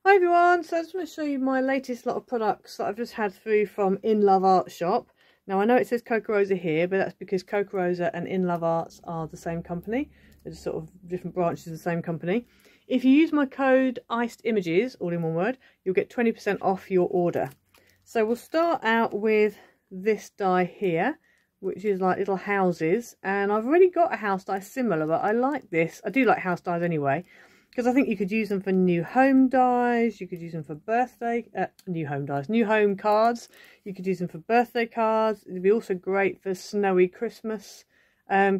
Hi everyone, so I just want to show you my latest lot of products that I've just had through from Inlovearts shop. Now I know it says Coca-Rosa here, but that's because Coca-Rosa and Inlovearts are the same company. They're just sort of different branches of the same company. If you use my code ICEDImages, all in one word, you'll get 20% off your order. So we'll start out with this die here, which is like little houses, and I've already got a house die similar, but I like this. I do like house dies anyway, because I think you could use them for new home dies, you could use them for birthday, new home cards, you could use them for birthday cards. It'd be also great for snowy Christmas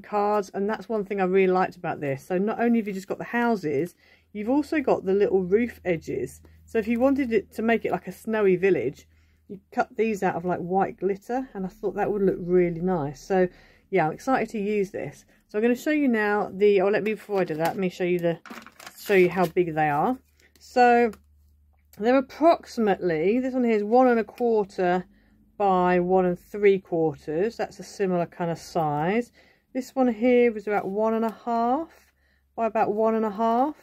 cards, and that's one thing I really liked about this. So not only have you just got the houses, you've also got the little roof edges. So if you wanted it to make it like a snowy village, you cut these out of like white glitter, and I thought that would look really nice. So yeah, I'm excited to use this. So I'm going to show you now before I do that, let me show you how big they are. So they're approximately, this one here is 1 1/4 by 1 3/4. That's a similar kind of size. This one here was about 1 1/2 by about 1 1/2.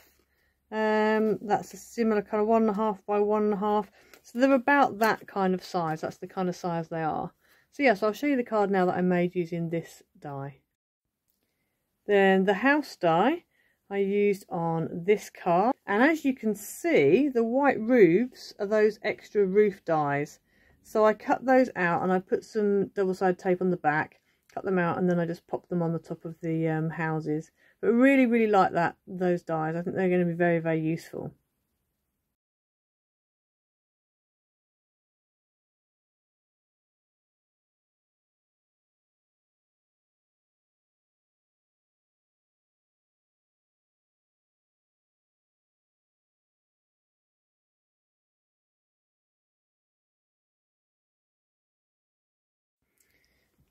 That's a similar kind of 1 1/2 by 1 1/2. So they're about that kind of size. That's the kind of size they are. So yeah, so I'll show you the card now that I made using this die. Then the house die I used on this card, and as you can see, the white roofs are those extra roof dies. So I cut those out and I put some double-sided tape on the back, cut them out, and then I just popped them on the top of the houses. But really like those dies. I think they're going to be very useful.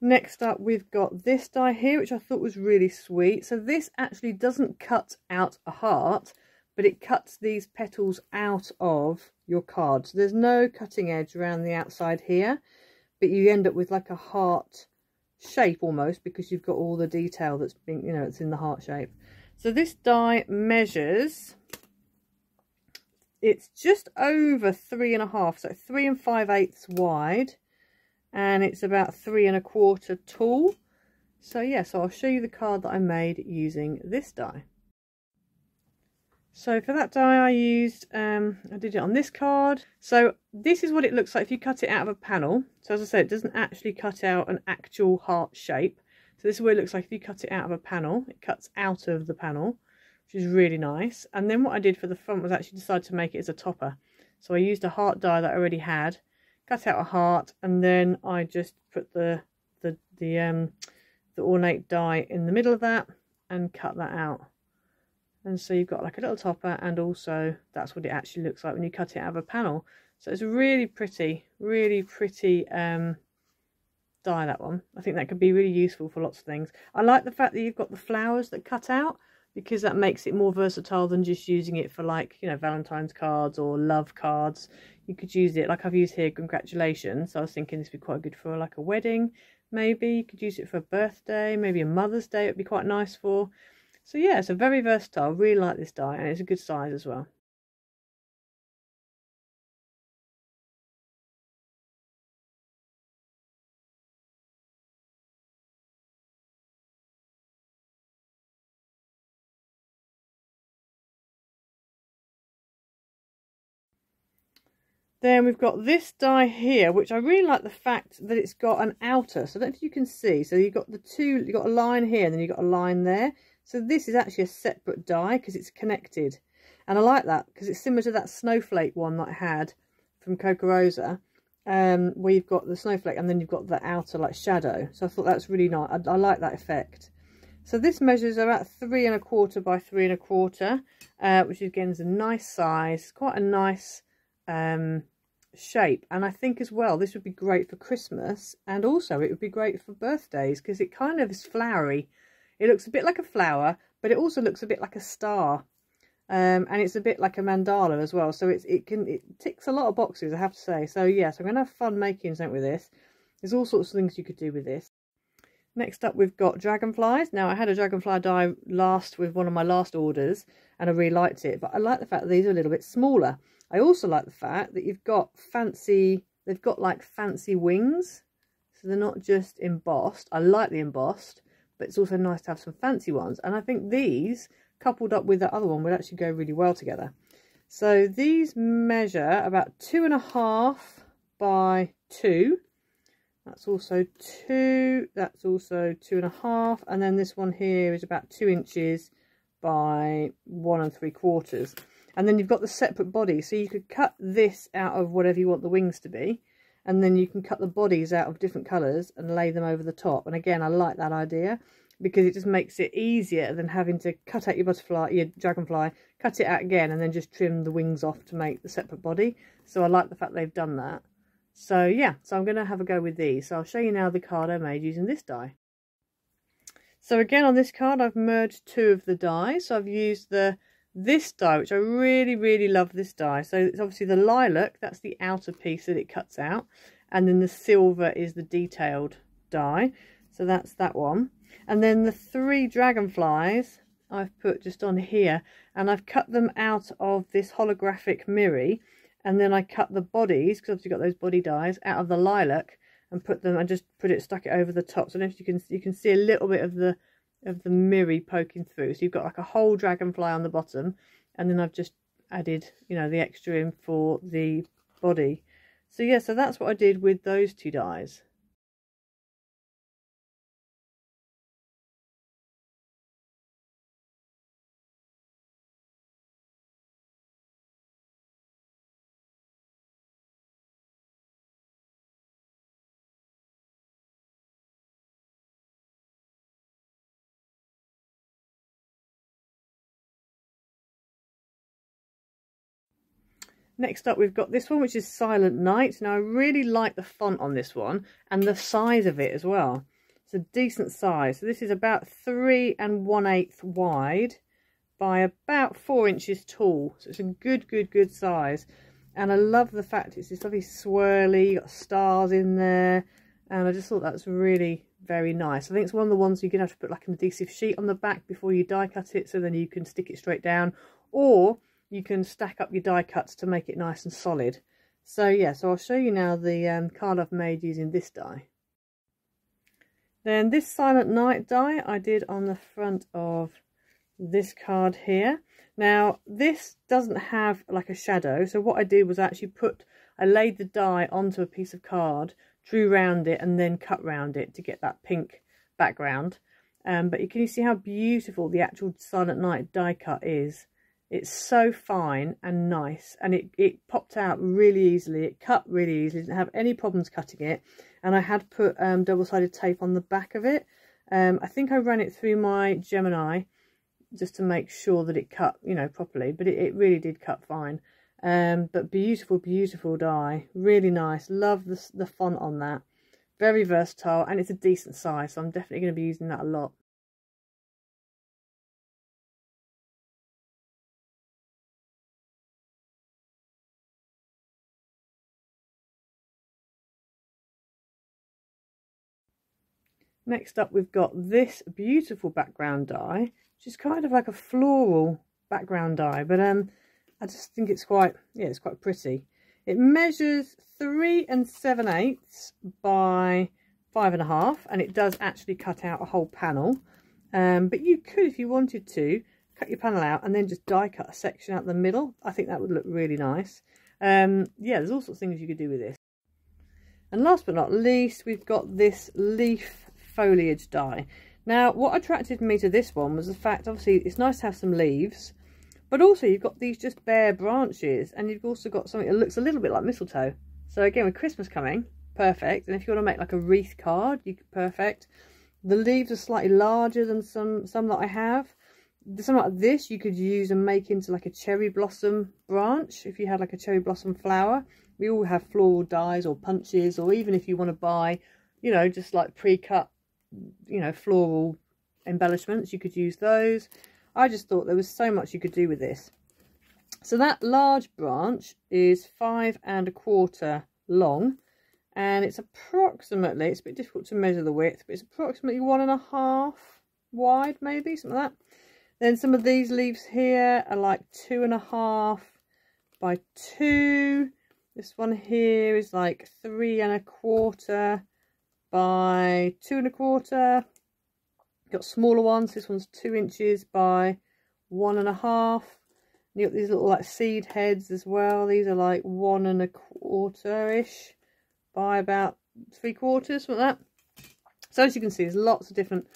Next up, we've got this die here, which I thought was really sweet. So this actually doesn't cut out a heart, but it cuts these petals out of your card. So there's no cutting edge around the outside here, but you end up with like a heart shape almost, because you've got all the detail that's been, it's in the heart shape. So this die measures, it's just over 3 1/2, so 3 5/8 wide. And it's about 3 1/4 tall. So yeah, so I'll show you the card that I made using this die. So for that die I used, I did it on this card. So this is what it looks like if you cut it out of a panel. So as I said, it doesn't actually cut out an actual heart shape. So this is what it looks like if you cut it out of a panel. It cuts out of the panel, which is really nice. And then what I did for the front was actually decide to make it as a topper. So I used a heart die that I already had, cut out a heart, and then I just put the ornate die in the middle of that and cut that out. And so you've got like a little topper, and also that's what it actually looks like when you cut it out of a panel. So it's a really pretty die, that one. I think that could be really useful for lots of things. I like the fact that you've got the flowers that cut out, because that makes it more versatile than just using it for, like, Valentine's cards or love cards. You could use it, like I've used here, congratulations. So I was thinking this would be quite good for like a wedding, maybe. You could use it for a birthday, maybe a Mother's Day, it would be quite nice for. So yeah, it's a very versatile. Really like this die, and it's a good size as well. Then we've got this die here, which I really like the fact that it's got an outer. So I don't know if you can see. So you've got you've got a line here, and then you've got a line there. So this is actually a separate die because it's connected. And I like that because it's similar to that snowflake one that I had from Coca-Rosa, where you've got the snowflake and then you've got the outer like shadow. So I thought that's really nice. I like that effect. So this measures about 3 1/4 by 3 1/4, which again is a nice size, quite a nice shape. And I think as well this would be great for Christmas, and also it would be great for birthdays because it kind of is flowery. It looks a bit like a flower, but it also looks a bit like a star, and it's a bit like a mandala as well. So it ticks a lot of boxes, I have to say. So yes, yeah, so I'm gonna have fun making something with this. There's all sorts of things you could do with this. Next up, we've got dragonflies. Now, I had a dragonfly die with one of my last orders, and I really liked it, but I like the fact that these are a little bit smaller. I also like the fact that you've got fancy, they've got like fancy wings. So they're not just embossed. I like the embossed, but it's also nice to have some fancy ones. And I think these, coupled up with the other one, would actually go really well together. So these measure about 2.5 by 2. That's also 2. That's also 2.5. And then this one here is about 2 inches by 1 3/4. And then you've got the separate body, so you could cut this out of whatever you want the wings to be, and then you can cut the bodies out of different colours and lay them over the top. And again, I like that idea because it just makes it easier than having to cut out your butterfly, your dragonfly, cut it out again, and then just trim the wings off to make the separate body. So I like the fact they've done that. So yeah, so I'm going to have a go with these. So I'll show you now the card I made using this die. So again, on this card, I've merged 2 of the dies. So I've used this die, which I really love this die. So it's obviously the lilac, that's the outer piece that it cuts out, and then the silver is the detailed die, so that's that one. And then the 3 dragonflies I've put just on here, and I've cut them out of this holographic mirror, and then I cut the bodies, because obviously you've got those body dies, out of the lilac and put them, and just stuck it over the top. So I don't know if you can see a little bit of the mirror poking through. So you've got like a whole dragonfly on the bottom, and then I've just added, you know, the extra in for the body. So yeah, so that's what I did with those 2 dies. Next up, we've got this one, which is Silent Night. Now, I really like the font on this one and the size of it as well. It's a decent size. So this is about 3 1/8 wide by about 4 inches tall. So it's a good size. And I love the fact it's this lovely swirly, you got stars in there. And I just thought that's really very nice. I think it's one of the ones you're going to have to put like an adhesive sheet on the back before you die cut it, so then you can stick it straight down. Or you can stack up your die cuts to make it nice and solid. So yeah, so I'll show you now the card I've made using this die. Then this Silent Night die I did on the front of this card here. Now this doesn't have like a shadow, so what I did was actually I laid the die onto a piece of card, drew round it, and then cut round it to get that pink background. But can you see how beautiful the actual Silent Night die cut is? It's so fine and nice, and it popped out really easily. It cut really easily, didn't have any problems cutting it. And I had put double-sided tape on the back of it. I think I ran it through my Gemini just to make sure that it cut, you know, properly. But it really did cut fine. But beautiful die. Really nice. Love the font on that. Very versatile, and it's a decent size, so I'm definitely going to be using that a lot. Next up, we've got this beautiful background die, which is kind of like a floral background die, but I just think it's quite, yeah, it's quite pretty. It measures 3 7/8 by 5.5, and it does actually cut out a whole panel. But you could, if you wanted to, cut your panel out and then just die cut a section out the middle. I think that would look really nice. Yeah, there's all sorts of things you could do with this. And last but not least, we've got this leaf foliage die. Now, what attracted me to this one was the fact, obviously, it's nice to have some leaves, but also you've got these just bare branches, and you've also got something that looks a little bit like mistletoe. So again, with Christmas coming, perfect. And if you want to make like a wreath card, you could, perfect. The leaves are slightly larger than some that I have. Something like this you could use and make into like a cherry blossom branch if you had like a cherry blossom flower. We all have floral dies or punches, or even if you want to buy, you know, just like pre-cut, you know, floral embellishments, you could use those. I just thought there was so much you could do with this. So that large branch is 5 1/4 long, and it's approximately, it's a bit difficult to measure the width, but it's approximately 1.5 wide, maybe, something like that. Then some of these leaves here are like 2.5 by 2. This one here is like 3 1/4 by 2 1/4. Got smaller ones. This one's 2 inches by 1 1/2. You got these little like seed heads as well. These are like 1 1/4-ish by about 3/4, something like that. So as you can see, there's lots of different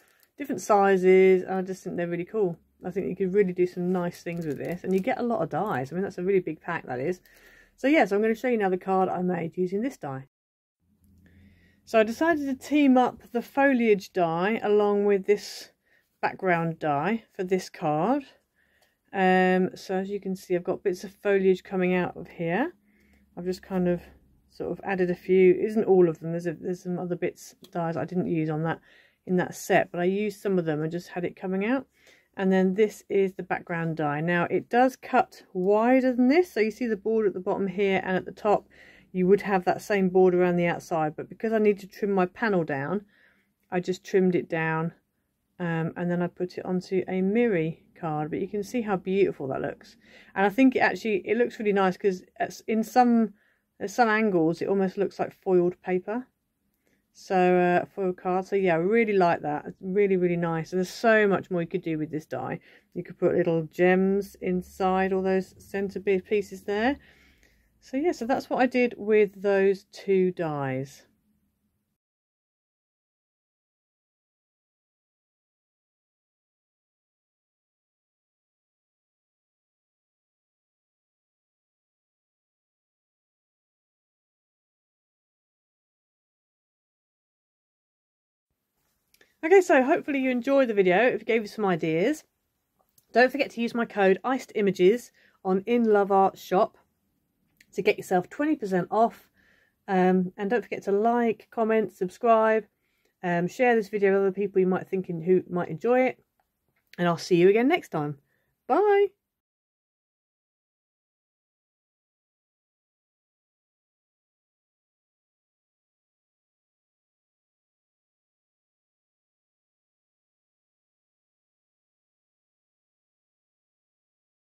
sizes, and I just think they're really cool. I think you could really do some nice things with this, and you get a lot of dies. I mean, that's a really big pack, that is. So yeah, so I'm going to show you now the card I made using this die. So I decided to team up the foliage die along with this background die for this card. So as you can see, I've got bits of foliage coming out of here. I've just kind of sort of added a few. It isn't all of them. There's some other bits dies I didn't use on that in that set, but I used some of them and just had it coming out. And then this is the background die. Now it does cut wider than this, so you see the border at the bottom here, and at the top you would have that same border around the outside, but because I need to trim my panel down, I just trimmed it down, and then I put it onto a mirror card. But you can see how beautiful that looks, and I think it looks really nice because there's some angles it almost looks like foiled paper. So foil card. So yeah, I really like that. It's really, really nice. And there's so much more you could do with this die. You could put little gems inside all those centre pieces there. So yeah, so that's what I did with those 2 dies. Okay, so hopefully you enjoyed the video. If it gave you some ideas, don't forget to use my code ICEDImages on Inlovearts shop to get yourself 20% off. And don't forget to like, comment, subscribe, share this video with other people you might think who might enjoy it. And I'll see you again next time. Bye.